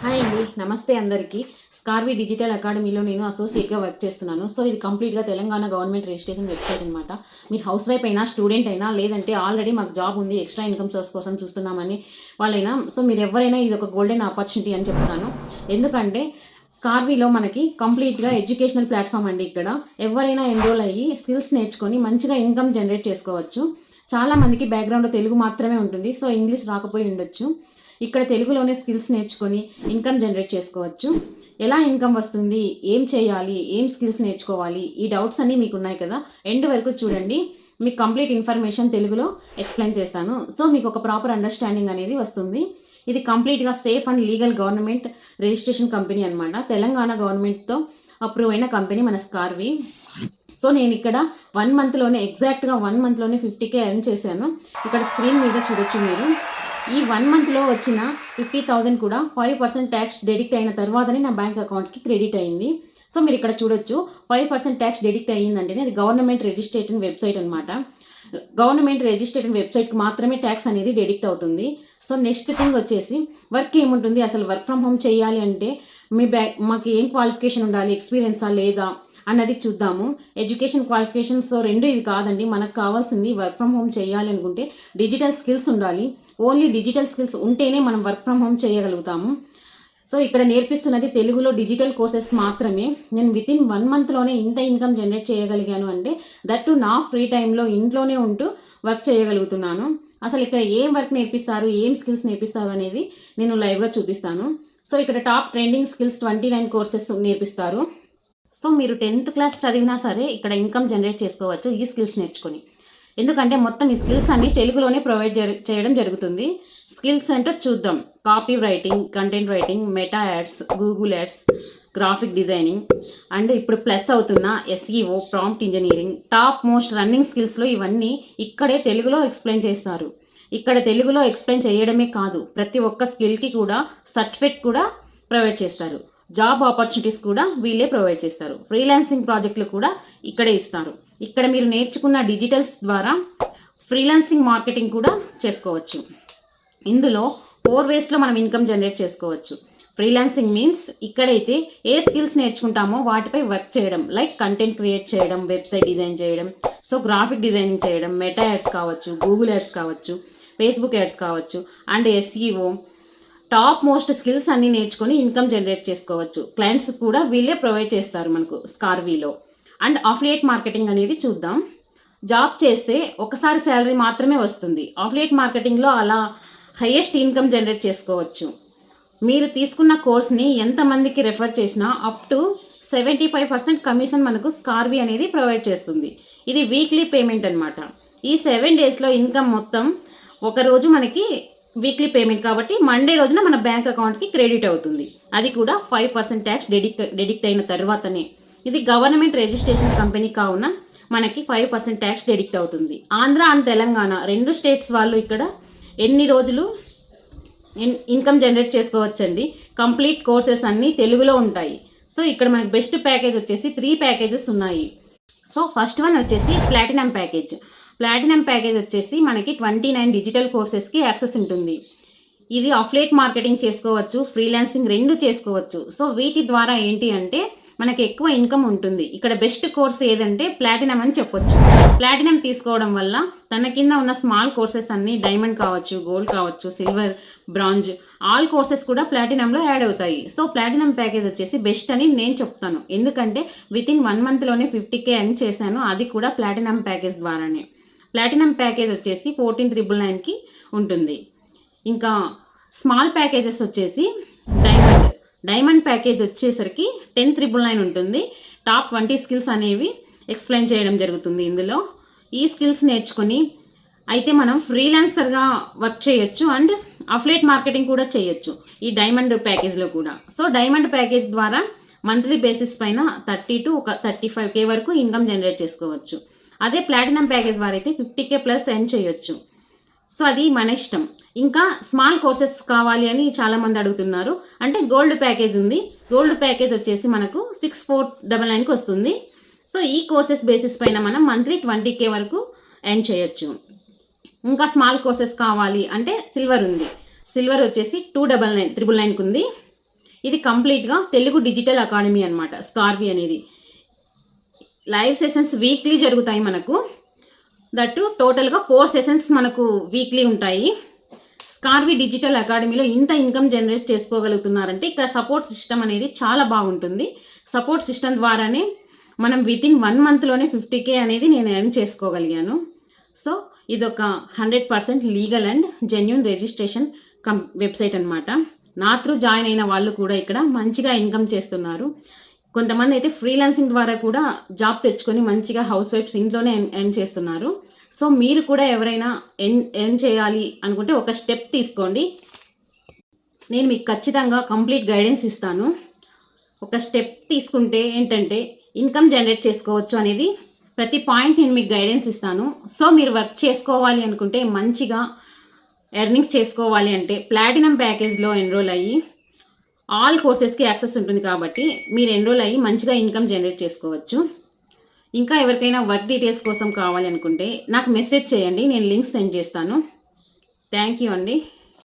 Hi అండి, నమస్తే అందరికీ. స్కార్వి డిజిటల్ అకాడమీలో నేను అసోసియేట్గా వర్క్ చేస్తున్నాను. సో ఇది కంప్లీట్గా తెలంగాణ గవర్నమెంట్ రిజిస్ట్రేషన్ వెబ్సైట్ అనమాట. మీరు హౌస్ వైఫ్ అయినా, స్టూడెంట్ అయినా, లేదంటే ఆల్రెడీ మాకు జాబ్ ఉంది, ఎక్స్ట్రా ఇన్కమ్ సోర్స్ కోసం చూస్తున్నామని వాళ్ళైనా, సో మీరు ఎవరైనా ఇది ఒక గోల్డెన్ ఆపర్చునిటీ అని చెప్తాను. ఎందుకంటే స్కార్వీలో మనకి కంప్లీట్గా ఎడ్యుకేషనల్ ప్లాట్ఫామ్ అండి. ఇక్కడ ఎవరైనా ఎన్రోల్ అయ్యి స్కిల్స్ నేర్చుకొని మంచిగా ఇన్కమ్ జనరేట్ చేసుకోవచ్చు. చాలామందికి బ్యాక్గ్రౌండ్లో తెలుగు మాత్రమే ఉంటుంది, సో ఇంగ్లీష్ రాకపోయి ఉండొచ్చు. ఇక్కడ తెలుగులోనే స్కిల్స్ నేర్చుకొని ఇన్కమ్ జనరేట్ చేసుకోవచ్చు. ఎలా ఇన్కమ్ వస్తుంది, ఏం చేయాలి, ఏం స్కిల్స్ నేర్చుకోవాలి, ఈ డౌట్స్ అన్నీ మీకు ఉన్నాయి కదా. ఎండ్ వరకు చూడండి, మీకు కంప్లీట్ ఇన్ఫర్మేషన్ తెలుగులో ఎక్స్ప్లెయిన్ చేస్తాను. సో మీకు ఒక ప్రాపర్ అండర్స్టాండింగ్ అనేది వస్తుంది. ఇది కంప్లీట్గా safe and legal government registration company అనమాట. తెలంగాణ గవర్నమెంట్తో అప్రూవ్ అయిన కంపెనీ మన స్కార్వి. సో నేను ఇక్కడ 1 మంత్లోనే ఎగ్జాక్ట్గా 1 మంత్లోనే 50K ఎర్న్ చేశాను. ఇక్కడ స్క్రీన్ మీద చూడొచ్చు మీరు. ఈ 1 మంత్లో వచ్చిన 50,000 కూడా 5% ట్యాక్స్ డెడిక్ట్ అయిన తర్వాతనే నా బ్యాంక్ అకౌంట్కి క్రెడిట్ అయింది. సో మీరు ఇక్కడ చూడొచ్చు, 5% ట్యాక్స్ డెడిక్ట్ అయ్యిందంటేనే అది గవర్నమెంట్ రిజిస్ట్రేషన్ వెబ్సైట్ అనమాట. గవర్నమెంట్ రిజిస్ట్రేషన్ వెబ్సైట్కి మాత్రమే ట్యాక్స్ అనేది డెడిక్ట్ అవుతుంది. సో నెక్స్ట్ థింగ్ వచ్చేసి వర్క్ ఏముంటుంది, అసలు వర్క్ ఫ్రమ్ హోమ్ చేయాలి అంటే మాకు ఏం క్వాలిఫికేషన్ ఉండాలి, ఎక్స్పీరియన్సా లేదా అన్నది చూద్దాము. ఎడ్యుకేషన్ క్వాలిఫికేషన్స్ రెండు ఇవి కాదండి. మనకు కావాల్సింది వర్క్ ఫ్రమ్ హోమ్ చేయాలి అనుకుంటే డిజిటల్ స్కిల్స్ ఉండాలి. ఓన్లీ డిజిటల్ స్కిల్స్ ఉంటేనే మనం వర్క్ ఫ్రమ్ హోమ్ చేయగలుగుతాము. సో ఇక్కడ నేర్పిస్తున్నది తెలుగులో డిజిటల్ కోర్సెస్ మాత్రమే. నేను వితిన్ 1 మంత్లోనే ఇంత ఇన్కమ్ జనరేట్ చేయగలిగాను అంటే దట్టు నా ఫ్రీ టైంలో ఇంట్లోనే ఉంటూ వర్క్ చేయగలుగుతున్నాను. అసలు ఇక్కడ ఏం వర్క్ నేర్పిస్తారు, ఏం స్కిల్స్ నేర్పిస్తారు అనేది నేను లైవ్గా చూపిస్తాను. సో ఇక్కడ టాప్ ట్రెండింగ్ స్కిల్స్ 29 కోర్సెస్ నేర్పిస్తారు. సో మీరు 10th క్లాస్ చదివినా సరే ఇక్కడ ఇన్కమ్ జనరేట్ చేసుకోవచ్చు ఈ స్కిల్స్ నేర్చుకొని. ఎందుకంటే మొత్తం ఈ స్కిల్స్ అన్ని తెలుగులోనే ప్రొవైడ్ చేయడం జరుగుతుంది. స్కిల్స్ అంటే చూద్దాం. Copywriting, content writing, meta ads, Google ads, graphic designing and ఇప్పుడు ప్లస్ అవుతున్న SEO, prompt engineering, top most running స్కిల్స్లో ఇవన్నీ ఇక్కడే తెలుగులో ఎక్స్ప్లెయిన్ చేస్తారు. ఇక్కడ తెలుగులో ఎక్స్ప్లెయిన్ చేయడమే కాదు, ప్రతి ఒక్క స్కిల్కి కూడా సర్టిఫికేట్ కూడా ప్రొవైడ్ చేస్తారు. జాబ్ ఆపర్చునిటీస్ కూడా వీళ్ళే ప్రొవైడ్ చేస్తారు. ఫ్రీలాన్సింగ్ ప్రాజెక్టులు కూడా ఇక్కడే ఇస్తారు. ఇక్కడ మీరు నేర్చుకున్న డిజిటల్స్ ద్వారా ఫ్రీలాన్సింగ్ మార్కెటింగ్ కూడా చేసుకోవచ్చు. ఇందులో 4 వేస్లో మనం ఇన్కమ్ జనరేట్ చేసుకోవచ్చు. ఫ్రీలాన్సింగ్ మీన్స్ ఇక్కడైతే ఏ స్కిల్స్ నేర్చుకుంటామో వాటిపై వర్క్ చేయడం, లైక్ కంటెంట్ క్రియేట్ చేయడం, వెబ్సైట్ డిజైన్ చేయడం, సో గ్రాఫిక్ డిజైనింగ్ చేయడం, మెటా యాడ్స్ కావచ్చు, గూగుల్ యాడ్స్ కావచ్చు, ఫేస్బుక్ యాడ్స్ కావచ్చు and SEO, top most skills అన్నీ నేర్చుకొని ఇన్కమ్ జనరేట్ చేసుకోవచ్చు. క్లయింట్స్ కూడా వీళ్ళే ప్రొవైడ్ చేస్తారు మనకు స్కార్వీలో. అండ్ అఫిలియేట్ మార్కెటింగ్ అనేది చూద్దాం. జాబ్ చేస్తే ఒకసారి శాలరీ మాత్రమే వస్తుంది. అఫిలియేట్ మార్కెటింగ్లో అలా హైయెస్ట్ ఇన్కమ్ జనరేట్ చేసుకోవచ్చు. మీరు తీసుకున్న కోర్స్ని ఎంతమందికి రెఫర్ చేసినా అప్ టు 75% కమిషన్ మనకు స్కార్వీ అనేది ప్రొవైడ్ చేస్తుంది. ఇది వీక్లీ పేమెంట్ అనమాట. ఈ 7 డేస్లో ఇన్కమ్ మొత్తం ఒకరోజు మనకి వీక్లీ పేమెంట్ కాబట్టి మండే రోజున మన బ్యాంక్ అకౌంట్కి క్రెడిట్ అవుతుంది. అది కూడా 5% ట్యాక్స్ డెడిక్ట్ అయిన తర్వాతనే. ఇది గవర్నమెంట్ రిజిస్ట్రేషన్ కంపెనీ కావున మనకి 5% ట్యాక్స్ డెడిక్ట్ అవుతుంది. ఆంధ్ర అండ్ తెలంగాణ 2 స్టేట్స్ వాళ్ళు ఇక్కడ ఎన్ని రోజులు ఇన్కమ్ జనరేట్ చేసుకోవచ్చండి. కంప్లీట్ కోర్సెస్ అన్నీ తెలుగులో ఉంటాయి. సో ఇక్కడ మనకి బెస్ట్ ప్యాకేజ్ వచ్చేసి 3 ప్యాకేజెస్ ఉన్నాయి. సో ఫస్ట్ వన్ వచ్చేసి ప్లాటినం ప్యాకేజ్. ప్లాటినం ప్యాకేజ్ వచ్చేసి మనకి 29 డిజిటల్ కోర్సెస్కి యాక్సెస్ ఉంటుంది. ఇది అఫిలియేట్ మార్కెటింగ్ చేసుకోవచ్చు, ఫ్రీలాన్సింగ్ 2 చేసుకోవచ్చు. సో వీటి ద్వారా ఏంటి అంటే మనకి ఎక్కువ ఇన్కమ్ ఉంటుంది. ఇక్కడ బెస్ట్ కోర్స్ ఏదంటే ప్లాటినం అని చెప్పొచ్చు. ప్లాటినం తీసుకోవడం వల్ల తన కింద ఉన్న స్మాల్ కోర్సెస్ అన్నీ డైమండ్ కావచ్చు, గోల్డ్ కావచ్చు, సిల్వర్, బ్రాంజ్ ఆల్ కోర్సెస్ కూడా ప్లాటినంలో యాడ్ అవుతాయి. సో ప్లాటినం ప్యాకేజ్ వచ్చేసి బెస్ట్ అని నేను చెప్తాను. ఎందుకంటే వితిన్ 1 మంత్లోనే 50K ఎర్న్ చేశాను, అది కూడా ప్లాటినం ప్యాకేజ్ ద్వారానే. ప్లాటినం ప్యాకేజ్ వచ్చేసి 14,999కి ఉంటుంది. ఇంకా స్మాల్ ప్యాకేజెస్ వచ్చేసి డైమండ్ ప్యాకేజ్ వచ్చేసరికి 10,999 ఉంటుంది. టాప్ 20 స్కిల్స్ అనేవి ఎక్స్ప్లెయిన్ చేయడం జరుగుతుంది ఇందులో. ఈ స్కిల్స్ నేర్చుకొని అయితే మనం ఫ్రీలాన్సర్గా వర్క్ చేయొచ్చు అండ్ అఫిలియేట్ మార్కెటింగ్ కూడా చేయొచ్చు ఈ డైమండ్ ప్యాకేజ్లో కూడా. సో డైమండ్ ప్యాకేజ్ ద్వారా మంత్లీ బేసిస్ పైన 30 to 35K వరకు ఇన్కమ్ జనరేట్ చేసుకోవచ్చు. అదే ప్లాటినం ప్యాకేజ్ వారైతే 50K ప్లస్ ఎర్న్ చేయొచ్చు. సో అది మన ఇష్టం. ఇంకా స్మాల్ కోర్సెస్ కావాలి అని చాలామంది అడుగుతున్నారు. అంటే గోల్డ్ ప్యాకేజ్ ఉంది. గోల్డ్ ప్యాకేజ్ వచ్చేసి మనకు 6499కి వస్తుంది. సో ఈ కోర్సెస్ బేసిస్ పైన మనం మంత్లీ 20K వరకు ఎర్న్ చేయొచ్చు. ఇంకా స్మాల్ కోర్సెస్ కావాలి అంటే సిల్వర్ ఉంది. సిల్వర్ వచ్చేసి 299 999కి ఉంది. ఇది కంప్లీట్గా తెలుగు డిజిటల్ అకాడమీ అనమాట. స్కార్వి అనేది లైవ్ సెషన్స్ వీక్లీ జరుగుతాయి మనకు. దట్టు టోటల్గా 4 సెషన్స్ మనకు వీక్లీ ఉంటాయి. స్కార్వి డిజిటల్ అకాడమీలో ఇంత ఇన్కమ్ జనరేట్ చేసుకోగలుగుతున్నారంటే ఇక్కడ సపోర్ట్ సిస్టమ్ అనేది చాలా బాగుంటుంది. సపోర్ట్ సిస్టమ్ ద్వారానే మనం వితిన్ 1 మంత్లోనే 50K అనేది నేను ఎర్న్ చేసుకోగలిగాను. సో ఇదొక 100% legal and genuine registration website అనమాట. నా త్రూ జాయిన్ అయిన వాళ్ళు కూడా ఇక్కడ మంచిగా ఇన్కమ్ చేస్తున్నారు. కొంతమంది అయితే ఫ్రీలాన్సింగ్ ద్వారా కూడా జాబ్ తెచ్చుకొని మంచిగా హౌస్ వైఫ్స్ ఇంట్లోనే ఎర్న్ చేస్తున్నారు. సో మీరు కూడా ఎవరైనా ఎర్న్ చేయాలి అనుకుంటే ఒక స్టెప్ తీసుకోండి. నేను మీకు ఖచ్చితంగా కంప్లీట్ గైడెన్స్ ఇస్తాను. ఒక స్టెప్ తీసుకుంటే ఏంటంటే ఇన్కమ్ జనరేట్ చేసుకోవచ్చు అనేది ప్రతి పాయింట్ నేను మీకు గైడెన్స్ ఇస్తాను. సో మీరు వర్క్ చేసుకోవాలి అనుకుంటే మంచిగా ఎర్నింగ్స్ చేసుకోవాలి అంటే ప్లాటినం ప్యాకేజ్లో ఎన్రోల్ అయ్యి ఆల్ కోర్సెస్కి యాక్సెస్ ఉంటుంది కాబట్టి మీరు ఎన్రోల్ అయ్యి మంచిగా ఇన్కమ్ జనరేట్ చేసుకోవచ్చు. ఇంకా ఎవరికైనా వర్క్ డీటెయిల్స్ కోసం కావాలి అనుకుంటే నాకు మెసేజ్ చేయండి, నేను లింక్స్ సెండ్ చేస్తాను. థ్యాంక్ యూ అండి.